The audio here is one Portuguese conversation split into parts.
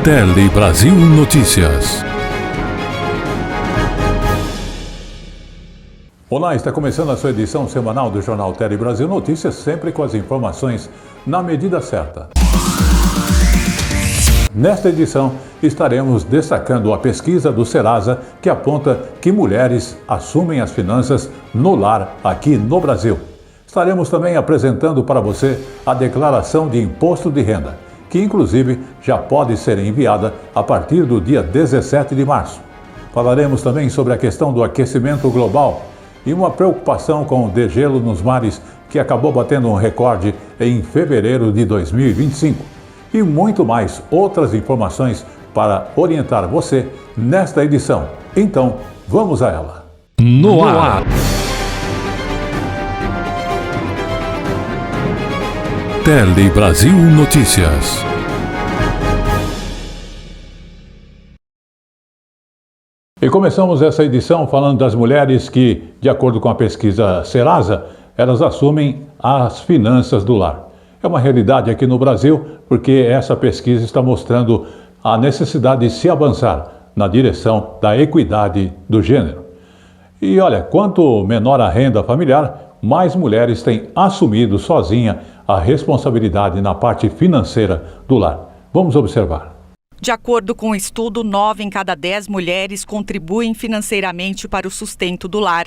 Tele Brasil Notícias. Olá, está começando a sua edição semanal do Jornal Tele Brasil Notícias, sempre com as informações na medida certa. Nesta edição, estaremos destacando a pesquisa do Serasa, que aponta que mulheres assumem as finanças no lar aqui no Brasil. Estaremos também apresentando para você a declaração de imposto de renda, que inclusive já pode ser enviada a partir do dia 17 de março. Falaremos também sobre a questão do aquecimento global e uma preocupação com o degelo nos mares que acabou batendo um recorde em fevereiro de 2025. E muito mais outras informações para orientar você nesta edição. Então, vamos a ela. No ar. Tele Brasil Notícias. E começamos essa edição falando das mulheres que, de acordo com a pesquisa Serasa, elas assumem as finanças do lar. É uma realidade aqui no Brasil, porque essa pesquisa está mostrando a necessidade de se avançar na direção da equidade do gênero. E olha, quanto menor a renda familiar, mais mulheres têm assumido sozinha a responsabilidade na parte financeira do lar. Vamos observar. De acordo com o estudo, 9 em cada 10 mulheres contribuem financeiramente para o sustento do lar.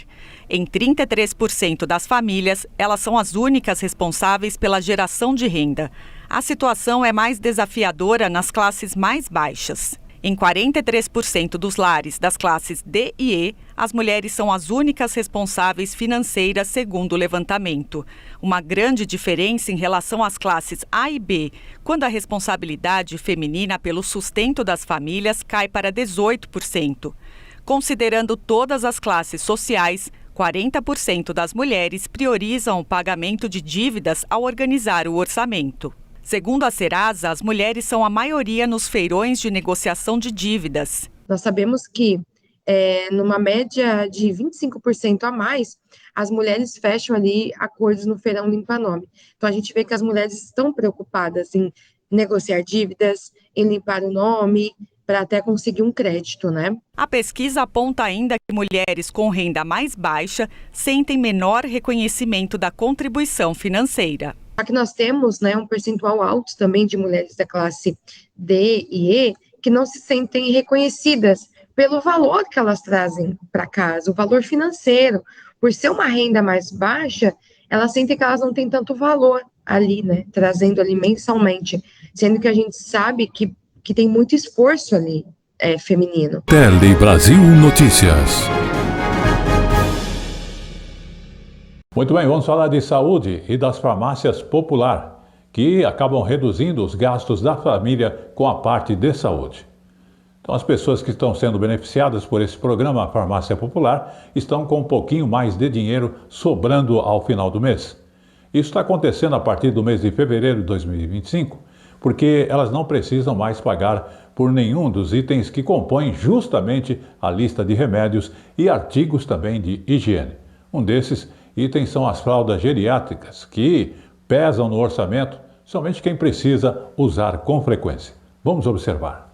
Em 33% das famílias, elas são as únicas responsáveis pela geração de renda. A situação é mais desafiadora nas classes mais baixas. Em 43% dos lares das classes D e E, as mulheres são as únicas responsáveis financeiras, segundo o levantamento. Uma grande diferença em relação às classes A e B, quando a responsabilidade feminina pelo sustento das famílias cai para 18%. Considerando todas as classes sociais, 40% das mulheres priorizam o pagamento de dívidas ao organizar o orçamento. Segundo a Serasa, as mulheres são a maioria nos feirões de negociação de dívidas. Nós sabemos que, numa média de 25% a mais, as mulheres fecham ali acordos no feirão Limpa Nome. Então, a gente vê que as mulheres estão preocupadas em negociar dívidas, em limpar o nome, para até conseguir um crédito, né? A pesquisa aponta ainda que mulheres com renda mais baixa sentem menor reconhecimento da contribuição financeira. Aqui nós temos, né, um percentual alto também de mulheres da classe D e E que não se sentem reconhecidas pelo valor que elas trazem para casa, o valor financeiro. Por ser uma renda mais baixa, elas sentem que elas não têm tanto valor ali, né, trazendo ali mensalmente, sendo que a gente sabe que tem muito esforço ali feminino. Tele Brasil Notícias. Muito bem, vamos falar de saúde e das farmácias Popular, que acabam reduzindo os gastos da família com a parte de saúde. Então, as pessoas que estão sendo beneficiadas por esse programa Farmácia Popular estão com um pouquinho mais de dinheiro sobrando ao final do mês. Isso está acontecendo a partir do mês de fevereiro de 2025, porque elas não precisam mais pagar por nenhum dos itens que compõem justamente a lista de remédios e artigos também de higiene. Um desses itens são as fraldas geriátricas, que pesam no orçamento somente quem precisa usar com frequência. Vamos observar.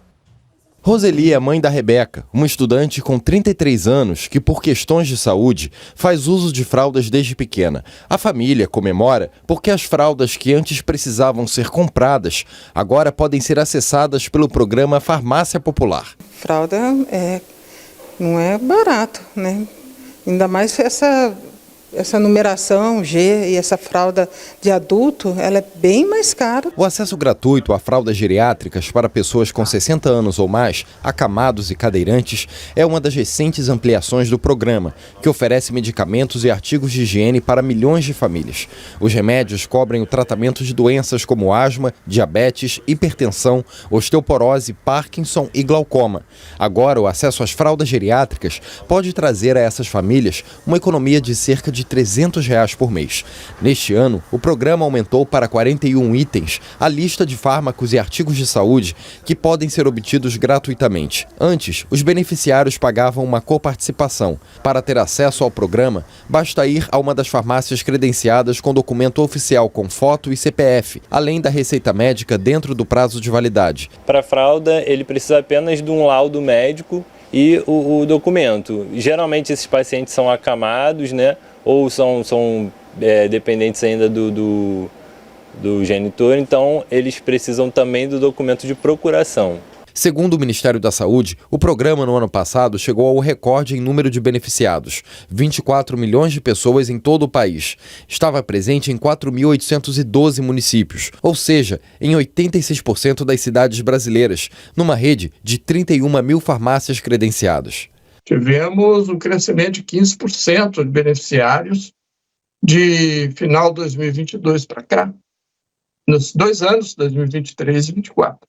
Roseli é mãe da Rebeca, uma estudante com 33 anos que, por questões de saúde, faz uso de fraldas desde pequena. A família comemora porque as fraldas que antes precisavam ser compradas, agora podem ser acessadas pelo programa Farmácia Popular. Fralda não é barato, né? Ainda mais essa numeração G e essa fralda de adulto, ela é bem mais cara. O acesso gratuito a fraldas geriátricas para pessoas com 60 anos ou mais, acamados e cadeirantes, é uma das recentes ampliações do programa, que oferece medicamentos e artigos de higiene para milhões de famílias. Os remédios cobrem o tratamento de doenças como asma, diabetes, hipertensão, osteoporose, Parkinson e glaucoma. Agora, o acesso às fraldas geriátricas pode trazer a essas famílias uma economia de cerca de de R$ 300 por mês. Neste ano, o programa aumentou para 41 itens a lista de fármacos e artigos de saúde que podem ser obtidos gratuitamente. Antes, os beneficiários pagavam uma coparticipação. Para ter acesso ao programa, basta ir a uma das farmácias credenciadas com documento oficial com foto e CPF, além da receita médica dentro do prazo de validade. Para a fralda, ele precisa apenas de um laudo médico e o documento. Geralmente esses pacientes são acamados, né? Ou são dependentes ainda do genitor, então eles precisam também do documento de procuração. Segundo o Ministério da Saúde, o programa no ano passado chegou ao recorde em número de beneficiados, 24 milhões de pessoas em todo o país. Estava presente em 4.812 municípios, ou seja, em 86% das cidades brasileiras, numa rede de 31 mil farmácias credenciadas. Tivemos um crescimento de 15% de beneficiários de final de 2022 para cá, nos 2 anos, 2023 e 2024.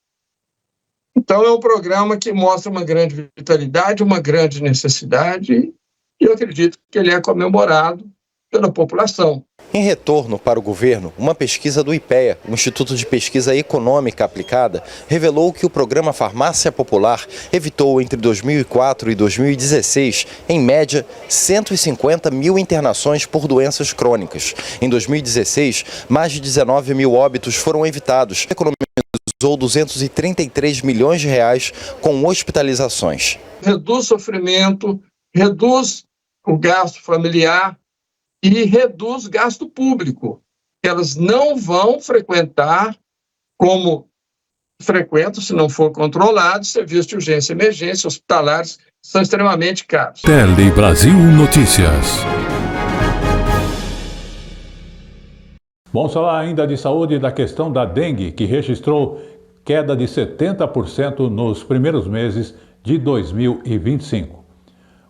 Então, é um programa que mostra uma grande vitalidade, uma grande necessidade, e eu acredito que ele é comemorado pela população. Em retorno para o governo, uma pesquisa do IPEA, o Instituto de Pesquisa Econômica Aplicada, revelou que o programa Farmácia Popular evitou entre 2004 e 2016, em média, 150 mil internações por doenças crônicas. Em 2016, mais de 19 mil óbitos foram evitados, economizou 233 milhões de reais com hospitalizações. Reduz sofrimento, reduz o gasto familiar e reduz gasto público. Elas não vão frequentar como frequentam, se não for controlado, serviços de urgência e emergência hospitalares são extremamente caros. Tele Brasil Notícias. Vamos falar ainda de saúde e da questão da dengue, que registrou queda de 70% nos primeiros meses de 2025.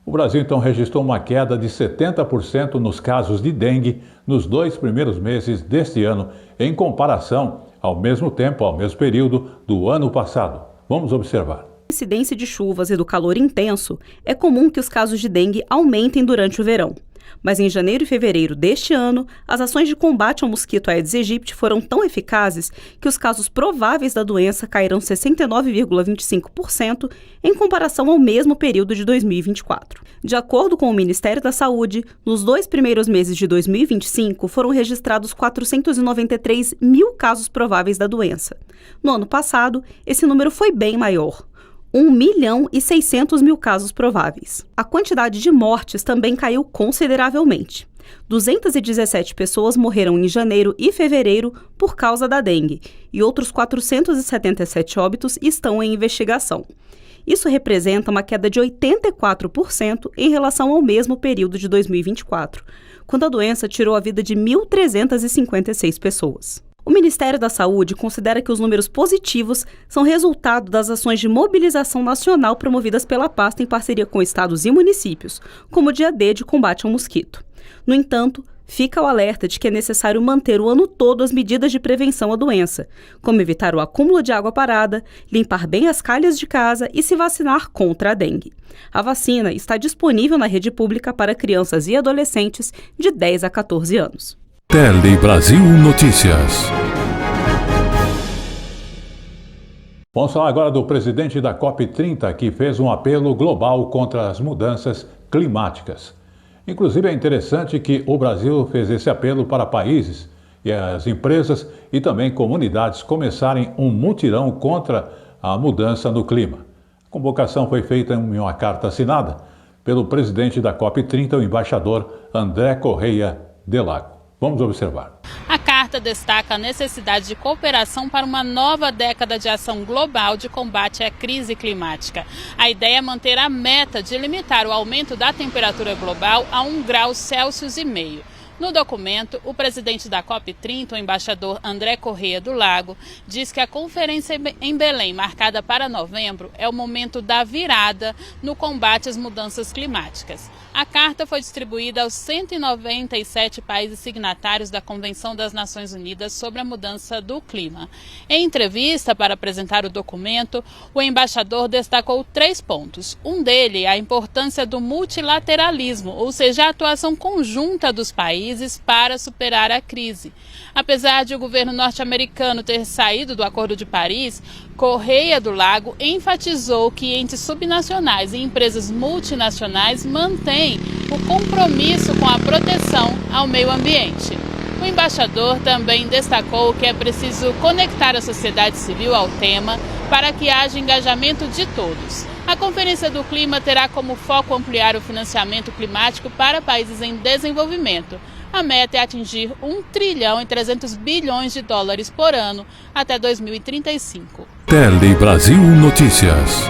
O Brasil, então, registrou uma queda de 70% nos casos de dengue nos 2 primeiros meses deste ano, em comparação ao mesmo tempo, ao mesmo período do ano passado. Vamos observar. A incidência de chuvas e do calor intenso, é comum que os casos de dengue aumentem durante o verão. Mas em janeiro e fevereiro deste ano, as ações de combate ao mosquito Aedes aegypti foram tão eficazes que os casos prováveis da doença caíram 69,25% em comparação ao mesmo período de 2024. De acordo com o Ministério da Saúde, nos 2 primeiros meses de 2025 foram registrados 493 mil casos prováveis da doença. No ano passado, esse número foi bem maior. 1.600.000 casos prováveis. A quantidade de mortes também caiu consideravelmente. 217 pessoas morreram em janeiro e fevereiro por causa da dengue, e outros 477 óbitos estão em investigação. Isso representa uma queda de 84% em relação ao mesmo período de 2024, quando a doença tirou a vida de 1.356 pessoas. O Ministério da Saúde considera que os números positivos são resultado das ações de mobilização nacional promovidas pela pasta em parceria com estados e municípios, como o Dia D de combate ao mosquito. No entanto, fica o alerta de que é necessário manter o ano todo as medidas de prevenção à doença, como evitar o acúmulo de água parada, limpar bem as calhas de casa e se vacinar contra a dengue. A vacina está disponível na rede pública para crianças e adolescentes de 10 a 14 anos. Tele Brasil Notícias. Vamos falar agora do presidente da COP30, que fez um apelo global contra as mudanças climáticas. Inclusive, é interessante que o Brasil fez esse apelo para países e as empresas e também comunidades começarem um mutirão contra a mudança no clima. A convocação foi feita em uma carta assinada pelo presidente da COP30, o embaixador André Correia de Lago. Vamos observar. A carta destaca a necessidade de cooperação para uma nova década de ação global de combate à crise climática. A ideia é manter a meta de limitar o aumento da temperatura global a 1,5 graus Celsius. No documento, o presidente da COP30, o embaixador André Corrêa do Lago, diz que a conferência em Belém, marcada para novembro, é o momento da virada no combate às mudanças climáticas. A carta foi distribuída aos 197 países signatários da Convenção das Nações Unidas sobre a Mudança do Clima. Em entrevista para apresentar o documento, o embaixador destacou 3 pontos. Um deles é a importância do multilateralismo, ou seja, a atuação conjunta dos países para superar a crise. Apesar de o governo norte-americano ter saído do Acordo de Paris, Corrêa do Lago enfatizou que entes subnacionais e empresas multinacionais mantêm o compromisso com a proteção ao meio ambiente. O embaixador também destacou que é preciso conectar a sociedade civil ao tema para que haja engajamento de todos. A Conferência do Clima terá como foco ampliar o financiamento climático para países em desenvolvimento. A meta é atingir 1 trilhão e 300 bilhões de dólares por ano até 2035. Tele Brasil Notícias.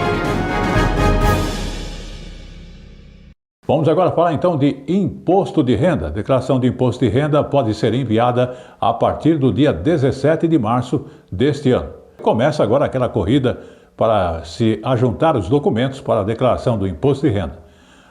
Vamos agora falar então de imposto de renda. A declaração de imposto de renda pode ser enviada a partir do dia 17 de março deste ano. Começa agora aquela corrida para se ajuntar os documentos para a declaração do imposto de renda.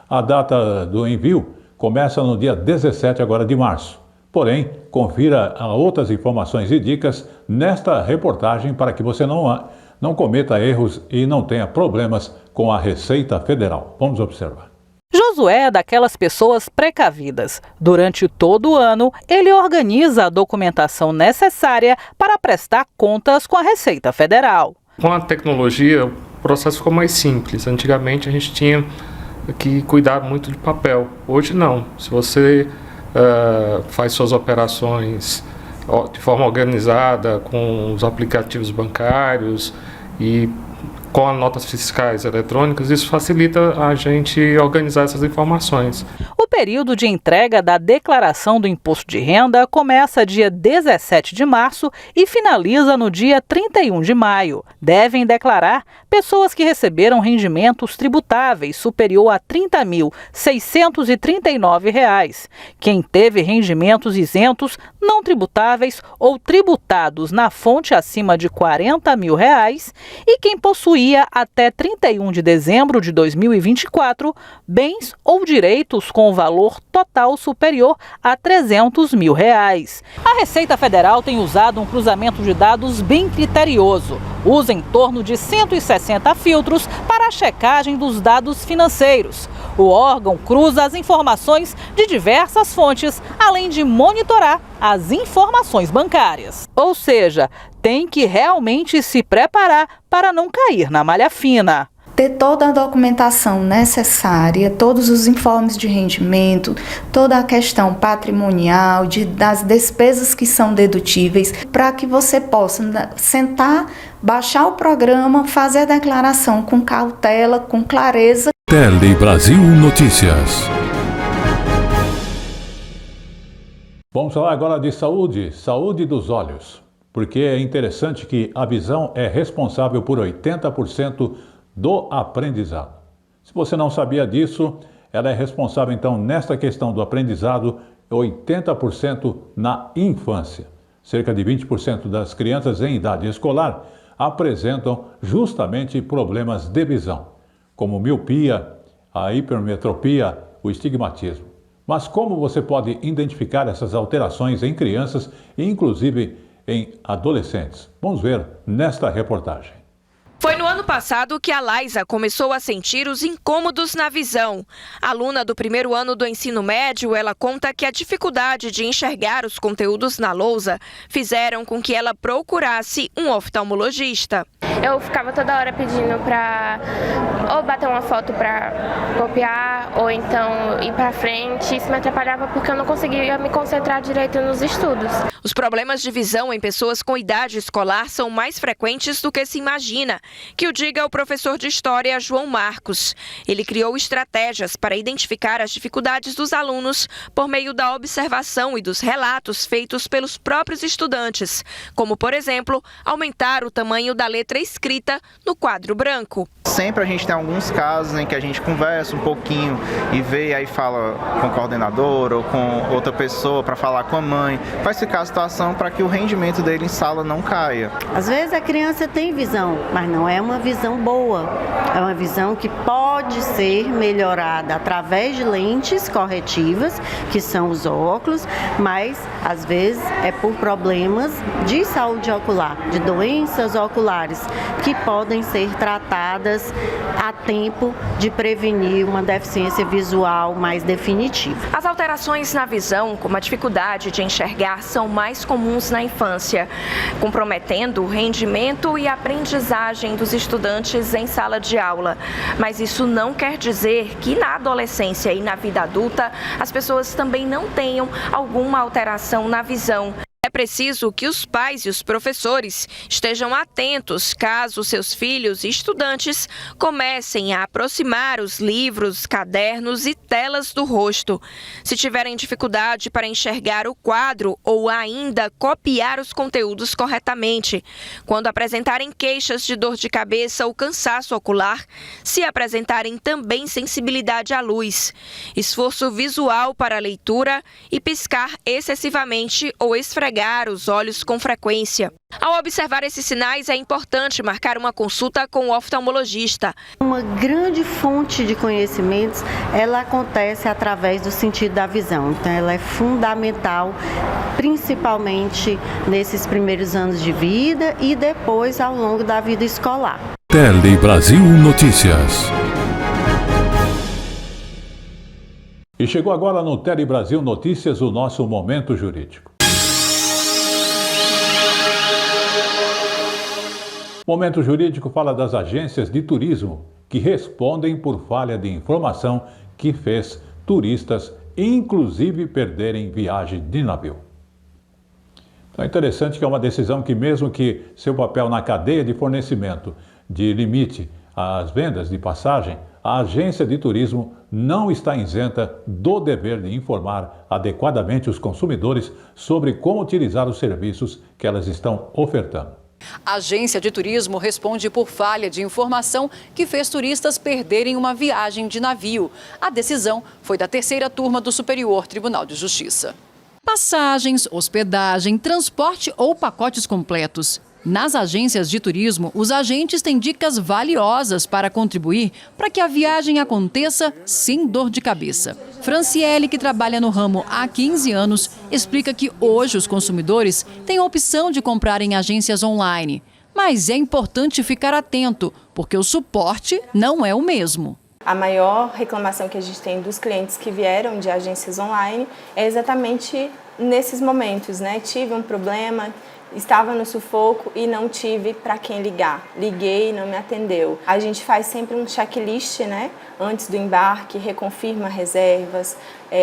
A data do envio começa no dia 17 agora de março. Porém, confira outras informações e dicas nesta reportagem para que você não cometa erros e não tenha problemas com a Receita Federal. Vamos observar. Josué é daquelas pessoas precavidas. Durante todo o ano, ele organiza a documentação necessária para prestar contas com a Receita Federal. Com a tecnologia, o processo ficou mais simples. Antigamente, a gente tinha que cuidar muito de papel. Hoje não. Se você faz suas operações de forma organizada, com os aplicativos bancários e com as notas fiscais eletrônicas, isso facilita a gente organizar essas informações. O período de entrega da declaração do imposto de renda começa dia 17 de março e finaliza no dia 31 de maio. Devem declarar pessoas que receberam rendimentos tributáveis superior a R$ 30.639. Quem teve rendimentos isentos, não tributáveis ou tributados na fonte acima de R$ 40 mil e quem possuía até 31 de dezembro de 2024 bens ou direitos com valor total superior a R$ 300 mil. A Receita Federal tem usado um cruzamento de dados bem criterioso. Usa em torno de 160 filtros para a checagem dos dados financeiros. O órgão cruza as informações de diversas fontes, além de monitorar as informações bancárias. Ou seja, tem que realmente se preparar para não cair na malha fina. Ter toda a documentação necessária, todos os informes de rendimento, toda a questão patrimonial, das despesas que são dedutíveis, para que você possa sentar, baixar o programa, fazer a declaração com cautela, com clareza. Tele Brasil Notícias. Vamos falar agora de saúde dos olhos, porque é interessante que a visão é responsável por 80% do aprendizado. Se você não sabia disso, ela é responsável então nesta questão do aprendizado 80% na infância. Cerca de 20% das crianças em idade escolar apresentam justamente problemas de visão, como miopia, a hipermetropia, o estigmatismo. Mas como você pode identificar essas alterações em crianças e inclusive em adolescentes? Vamos ver nesta reportagem. Foi no ano passado que a Laisa começou a sentir os incômodos na visão. Aluna do primeiro ano do ensino médio, ela conta que a dificuldade de enxergar os conteúdos na lousa fizeram com que ela procurasse um oftalmologista. Eu ficava toda hora pedindo para ou bater uma foto para copiar ou então ir para frente. Isso me atrapalhava porque eu não conseguia me concentrar direito nos estudos. Os problemas de visão em pessoas com idade escolar são mais frequentes do que se imagina, que o diga o professor de História João Marcos. Ele criou estratégias para identificar as dificuldades dos alunos por meio da observação e dos relatos feitos pelos próprios estudantes, como, por exemplo, aumentar o tamanho da letra escrita no quadro branco. Sempre a gente tem alguns casos em que a gente conversa um pouquinho e vê, aí fala com o coordenador ou com outra pessoa para falar com a mãe, para explicar a situação para que o rendimento dele em sala não caia. Às vezes a criança tem visão, mas não é uma visão boa. É uma visão que pode ser melhorada através de lentes corretivas, que são os óculos, mas às vezes é por problemas de saúde ocular, de doenças oculares, que podem ser tratadas a tempo de prevenir uma deficiência visual mais definitiva. As alterações na visão, como a dificuldade de enxergar, são mais comuns na infância, comprometendo o rendimento e a aprendizagem dos estudantes em sala de aula. Mas isso não quer dizer que na adolescência e na vida adulta as pessoas também não tenham alguma alteração na visão. É preciso que os pais e os professores estejam atentos caso seus filhos e estudantes comecem a aproximar os livros, cadernos e telas do rosto. Se tiverem dificuldade para enxergar o quadro ou ainda copiar os conteúdos corretamente, quando apresentarem queixas de dor de cabeça ou cansaço ocular, se apresentarem também sensibilidade à luz, esforço visual para a leitura e piscar excessivamente ou esfregar os olhos com frequência. Ao observar esses sinais, é importante marcar uma consulta com o oftalmologista. Uma grande fonte de conhecimentos, ela acontece através do sentido da visão. Então, ela é fundamental, principalmente nesses primeiros anos de vida e depois ao longo da vida escolar. Tele Brasil Notícias. E chegou agora no Tele Brasil Notícias o nosso Momento Jurídico. O Momento Jurídico fala das agências de turismo que respondem por falha de informação que fez turistas, inclusive, perderem viagem de navio. Então é interessante que é uma decisão que, mesmo que seu papel na cadeia de fornecimento de limite às vendas de passagem, a agência de turismo não está isenta do dever de informar adequadamente os consumidores sobre como utilizar os serviços que elas estão ofertando. A agência de turismo responde por falha de informação que fez turistas perderem uma viagem de navio. A decisão foi da terceira turma do Superior Tribunal de Justiça. Passagens, hospedagem, transporte ou pacotes completos. Nas agências de turismo, os agentes têm dicas valiosas para contribuir para que a viagem aconteça sem dor de cabeça. Franciele, que trabalha no ramo há 15 anos, explica que hoje os consumidores têm a opção de comprar em agências online. Mas é importante ficar atento, porque o suporte não é o mesmo. A maior reclamação que a gente tem dos clientes que vieram de agências online é exatamente nesses momentos, né? Tive um problema, estava no sufoco e não tive para quem ligar. Liguei e não me atendeu. A gente faz sempre um checklist, né? Antes do embarque, reconfirma reservas,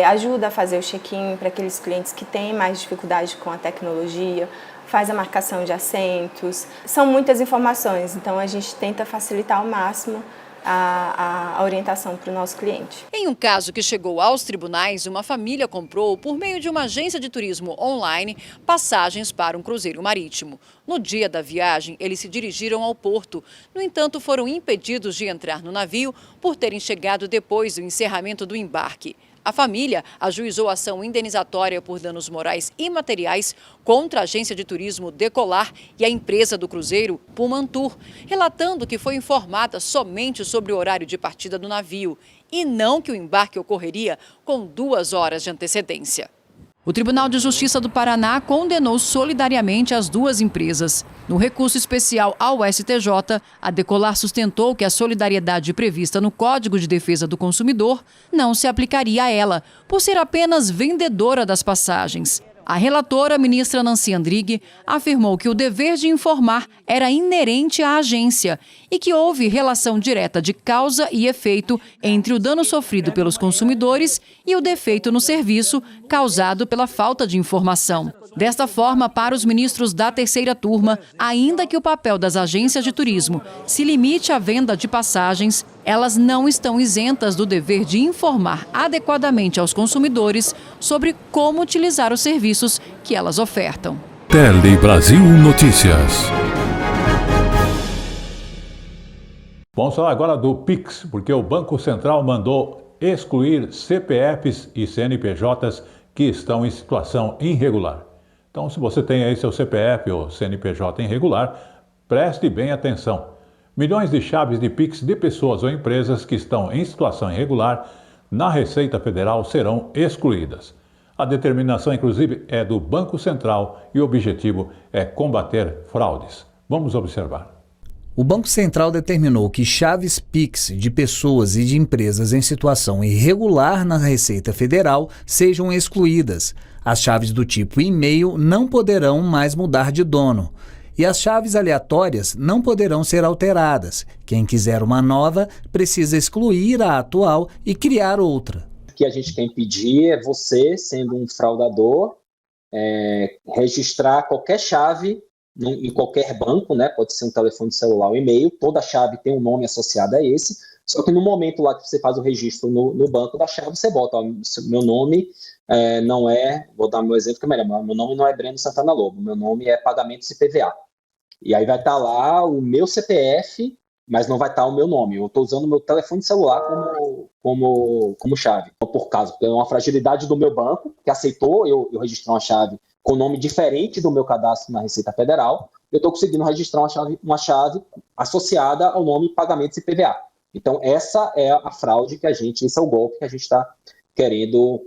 ajuda a fazer o check-in para aqueles clientes que têm mais dificuldade com a tecnologia, faz a marcação de assentos. São muitas informações, então a gente tenta facilitar ao máximo a orientação para o nosso cliente. Em um caso que chegou aos tribunais, uma família comprou, por meio de uma agência de turismo online, passagens para um cruzeiro marítimo. No dia da viagem, eles se dirigiram ao porto. No entanto, foram impedidos de entrar no navio por terem chegado depois do encerramento do embarque. A família ajuizou ação indenizatória por danos morais e materiais contra a agência de turismo Decolar e a empresa do cruzeiro Pumantur, relatando que foi informada somente sobre o horário de partida do navio e não que o embarque ocorreria com 2 horas de antecedência. O Tribunal de Justiça do Paraná condenou solidariamente as duas empresas. No recurso especial ao STJ, a Decolar sustentou que a solidariedade prevista no Código de Defesa do Consumidor não se aplicaria a ela, por ser apenas vendedora das passagens. A relatora, ministra Nancy Andrighi, afirmou que o dever de informar era inerente à agência e que houve relação direta de causa e efeito entre o dano sofrido pelos consumidores e o defeito no serviço causado pela falta de informação. Desta forma, para os ministros da terceira turma, ainda que o papel das agências de turismo se limite à venda de passagens, elas não estão isentas do dever de informar adequadamente aos consumidores sobre como utilizar os serviços que elas ofertam. Tele Brasil Notícias. Vamos falar agora do Pix, porque o Banco Central mandou excluir CPFs e CNPJs que estão em situação irregular. Então, se você tem aí seu CPF ou CNPJ irregular, preste bem atenção. Milhões de chaves de Pix de pessoas ou empresas que estão em situação irregular na Receita Federal serão excluídas. A determinação, inclusive, é do Banco Central e o objetivo é combater fraudes. Vamos observar. O Banco Central determinou que chaves Pix de pessoas e de empresas em situação irregular na Receita Federal sejam excluídas. As chaves do tipo e-mail não poderão mais mudar de dono. E as chaves aleatórias não poderão ser alteradas. Quem quiser uma nova precisa excluir a atual e criar outra. O que a gente quer impedir é você, sendo um fraudador, registrar qualquer chave em qualquer banco, né? Pode ser um telefone celular ou e-mail, toda chave tem um nome associado a esse, só que no momento lá que você faz o registro no banco da chave, você bota, meu nome não é, vou dar meu exemplo que é melhor, meu nome não é Breno Santana Lobo, meu nome é Pagamentos IPVA. E aí vai estar lá o meu CPF, mas não vai estar o meu nome. Eu estou usando o meu telefone celular como chave. Então, por causa, porque é uma fragilidade do meu banco, que aceitou eu registrar uma chave com nome diferente do meu cadastro na Receita Federal, eu estou conseguindo registrar uma chave associada ao nome Pagamentos IPVA. Então, essa é a fraude esse é o golpe que a gente está querendo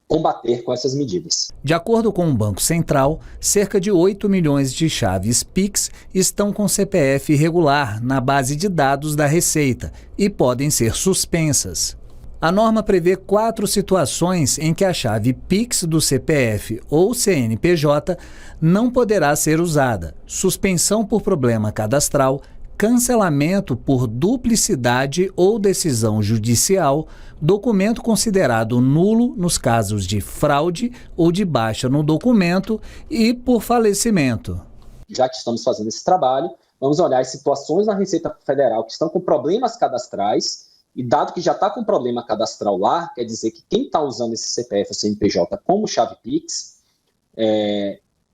combater com essas medidas. De acordo com o Banco Central, cerca de 8 milhões de chaves Pix estão com CPF irregular na base de dados da Receita e podem ser suspensas. A norma prevê 4 situações em que a chave Pix do CPF ou CNPJ não poderá ser usada: suspensão por problema cadastral, cancelamento por duplicidade ou decisão judicial, documento considerado nulo nos casos de fraude ou de baixa no documento e por falecimento. Já que estamos fazendo esse trabalho, vamos olhar as situações na Receita Federal que estão com problemas cadastrais. E dado que já está com problema cadastral lá, quer dizer que quem está usando esse CPF ou CNPJ como chave Pix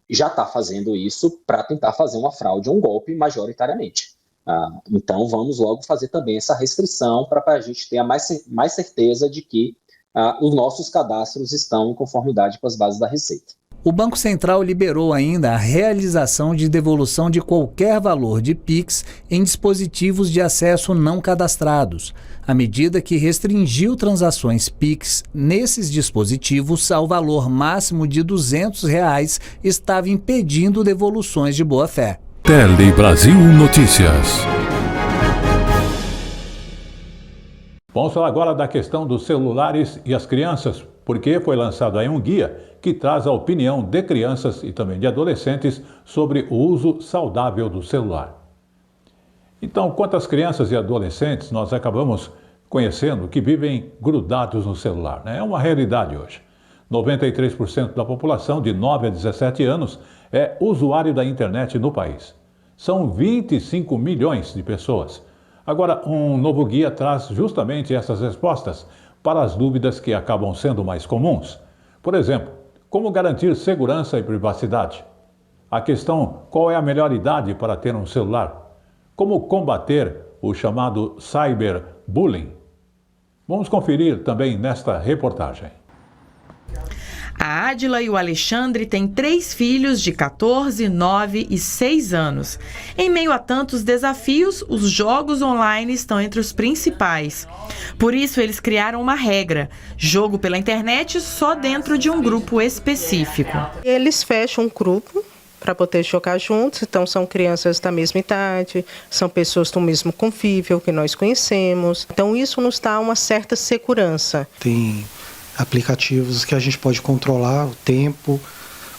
já está fazendo isso para tentar fazer uma fraude ou um golpe majoritariamente. Então vamos logo fazer também essa restrição para a gente ter mais certeza de que os nossos cadastros estão em conformidade com as bases da Receita. O Banco Central liberou ainda a realização de devolução de qualquer valor de Pix em dispositivos de acesso não cadastrados. A medida que restringiu transações Pix nesses dispositivos ao valor máximo de R$ 200 estava impedindo devoluções de boa-fé. Tele Brasil Notícias. Vamos falar agora da questão dos celulares e as crianças, porque foi lançado aí um guia que traz a opinião de crianças e também de adolescentes sobre o uso saudável do celular. Então, quantas crianças e adolescentes nós acabamos conhecendo que vivem grudados no celular, né? É uma realidade hoje. 93% da população de 9 a 17 anos é usuário da internet no país. São 25 milhões de pessoas. Agora, um novo guia traz justamente essas respostas para as dúvidas que acabam sendo mais comuns. Por exemplo, como garantir segurança e privacidade? A questão, qual é a melhor idade para ter um celular? Como combater o chamado cyberbullying? Vamos conferir também nesta reportagem. A Ádila e o Alexandre têm 3 filhos de 14, 9 e 6 anos. Em meio a tantos desafios, os jogos online estão entre os principais. Por isso, eles criaram uma regra: jogo pela internet só dentro de um grupo específico. Eles fecham um grupo para poder jogar juntos, então são crianças da mesma idade, são pessoas do mesmo convívio que nós conhecemos. Então isso nos dá uma certa segurança. Tem aplicativos que a gente pode controlar o tempo,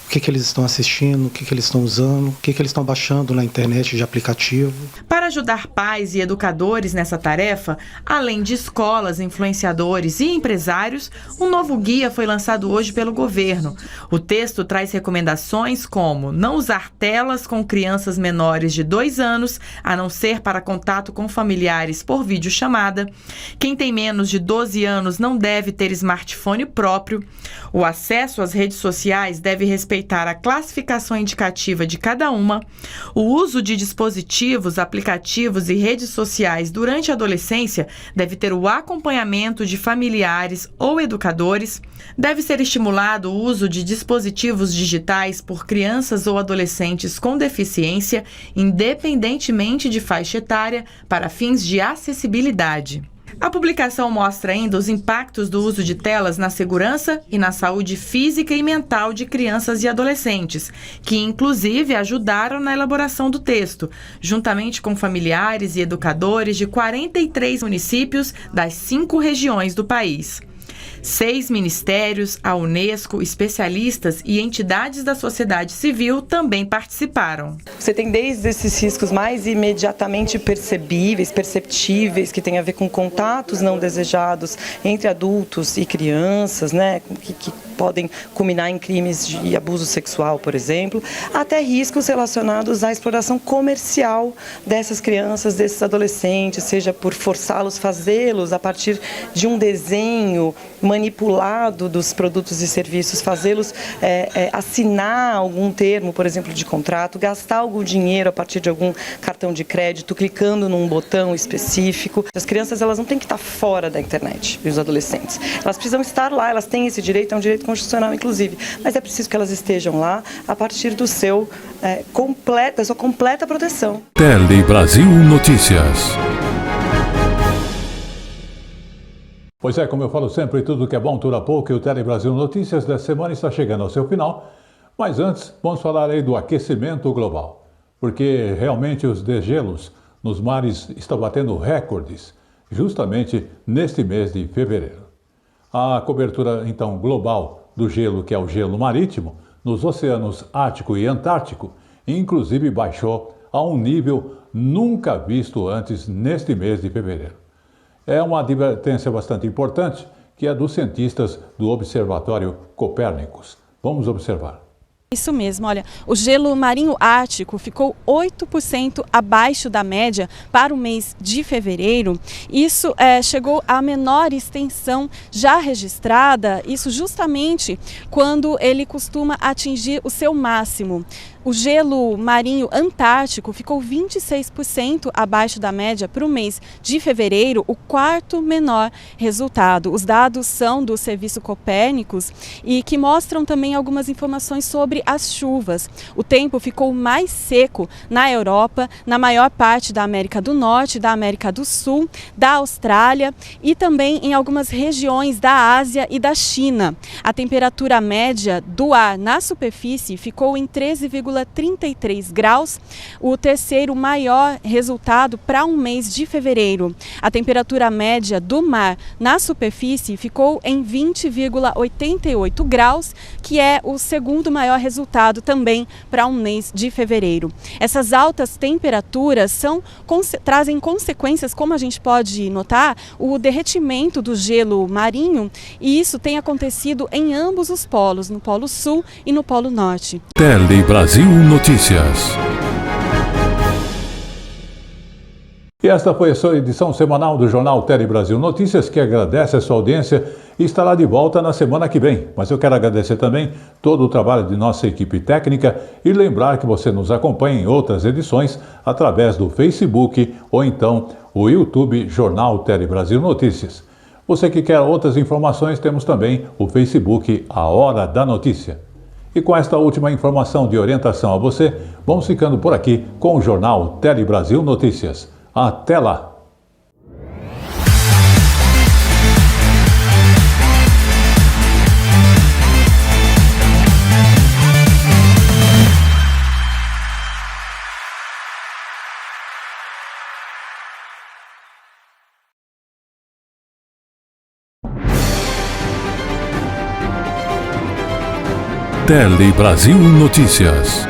o que eles estão assistindo, o que eles estão usando, o que eles estão baixando na internet de aplicativo. Para ajudar pais e educadores nessa tarefa, além de escolas, influenciadores e empresários, um novo guia foi lançado hoje pelo governo. O texto traz recomendações como não usar telas com crianças menores de 2 anos, a não ser para contato com familiares por videochamada. Quem tem menos de 12 anos não deve ter smartphone próprio. O acesso às redes sociais deve respeitar respeitar a classificação indicativa de cada uma, o uso de dispositivos, aplicativos e redes sociais durante a adolescência deve ter o acompanhamento de familiares ou educadores, deve ser estimulado o uso de dispositivos digitais por crianças ou adolescentes com deficiência, independentemente de faixa etária, para fins de acessibilidade. A publicação mostra ainda os impactos do uso de telas na segurança e na saúde física e mental de crianças e adolescentes, que inclusive ajudaram na elaboração do texto, juntamente com familiares e educadores de 43 municípios das 5 regiões do país. 6 ministérios, a Unesco, especialistas e entidades da sociedade civil também participaram. Você tem desde esses riscos mais imediatamente perceptíveis, que tem a ver com contatos não desejados entre adultos e crianças, né, que podem culminar em crimes de abuso sexual, por exemplo, até riscos relacionados à exploração comercial dessas crianças, desses adolescentes, seja por forçá-los, fazê-los a partir de um desenho manipulado dos produtos e serviços, fazê-los assinar algum termo, por exemplo, de contrato, gastar algum dinheiro a partir de algum cartão de crédito, clicando num botão específico. As crianças, elas não têm que estar fora da internet, e os adolescentes. Elas precisam estar lá, elas têm esse direito, é um direito constitucional, inclusive, mas é preciso que elas estejam lá a partir do seu da sua completa proteção. Tele Brasil Notícias. Pois é, como eu falo sempre, tudo que é bom dura pouco, e o Tele Brasil Notícias dessa semana está chegando ao seu final. Mas antes, vamos falar aí do aquecimento global, porque realmente os degelos nos mares estão batendo recordes, justamente neste mês de fevereiro. A cobertura, então, global do gelo, que é o gelo marítimo, nos oceanos Ártico e Antártico, inclusive baixou a um nível nunca visto antes neste mês de fevereiro. É uma advertência bastante importante, que é dos cientistas do Observatório Copérnicos. Vamos observar. Isso mesmo, olha, o gelo marinho ártico ficou 8% abaixo da média para o mês de fevereiro. Isso chegou à menor extensão já registrada, isso justamente quando ele costuma atingir o seu máximo. O gelo marinho antártico ficou 26% abaixo da média para o mês de fevereiro, o quarto menor resultado. Os dados são do Serviço Copérnicos e que mostram também algumas informações sobre as chuvas. O tempo ficou mais seco na Europa, na maior parte da América do Norte, da América do Sul, da Austrália e também em algumas regiões da Ásia e da China. A temperatura média do ar na superfície ficou em 13,33 graus, o terceiro maior resultado para um mês de fevereiro. A temperatura média do mar na superfície ficou em 20,88 graus, que é o segundo maior resultado também para um mês de fevereiro. Essas altas temperaturas trazem consequências, como a gente pode notar, o derretimento do gelo marinho, e isso tem acontecido em ambos os polos, no Polo Sul e no Polo Norte. Tele Brasil Notícias. E esta foi a sua edição semanal do jornal Tele Brasil Notícias, que agradece a sua audiência e estará de volta na semana que vem. Mas eu quero agradecer também todo o trabalho de nossa equipe técnica e lembrar que você nos acompanha em outras edições através do Facebook ou então o YouTube Jornal Tele Brasil Notícias. Você que quer outras informações, temos também o Facebook A Hora da Notícia. E com esta última informação de orientação a você, vamos ficando por aqui com o jornal Tele Brasil Notícias. Até lá! Tele Brasil Notícias.